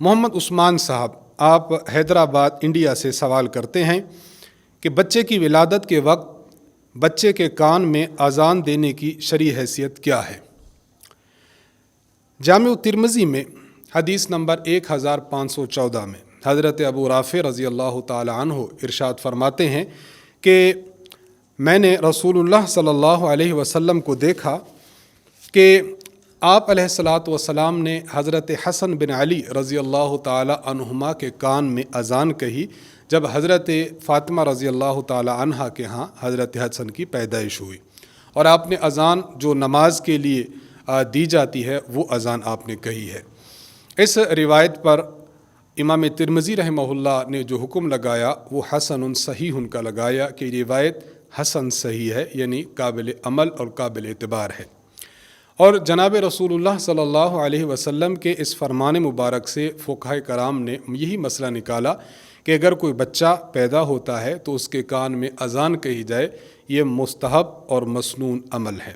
محمد عثمان صاحب، آپ حیدرآباد انڈیا سے سوال کرتے ہیں کہ بچے کی ولادت کے وقت بچے کے کان میں اذان دینے کی شرعی حیثیت کیا ہے؟ جامع ترمذی میں حدیث نمبر 1514 میں حضرت ابو رافع رضی اللہ تعالی عنہ ارشاد فرماتے ہیں کہ میں نے رسول اللہ صلی اللہ علیہ وسلم کو دیکھا کہ آپ علیہ الصلاۃ والسلام نے حضرت حسن بن علی رضی اللہ تعالی عنہما کے کان میں اذان کہی جب حضرت فاطمہ رضی اللہ تعالی عنہا کے ہاں حضرت حسن کی پیدائش ہوئی، اور آپ نے اذان جو نماز کے لیے دی جاتی ہے وہ اذان آپ نے کہی ہے۔ اس روایت پر امام ترمذی رحمہ اللہ نے جو حکم لگایا وہ حسن صحیح ان کا لگایا کہ روایت حسن صحیح ہے، یعنی قابل عمل اور قابل اعتبار ہے۔ اور جناب رسول اللہ صلی اللہ علیہ وسلم کے اس فرمان مبارک سے فقہاء کرام نے یہی مسئلہ نکالا کہ اگر کوئی بچہ پیدا ہوتا ہے تو اس کے کان میں اذان کہی جائے، یہ مستحب اور مسنون عمل ہے۔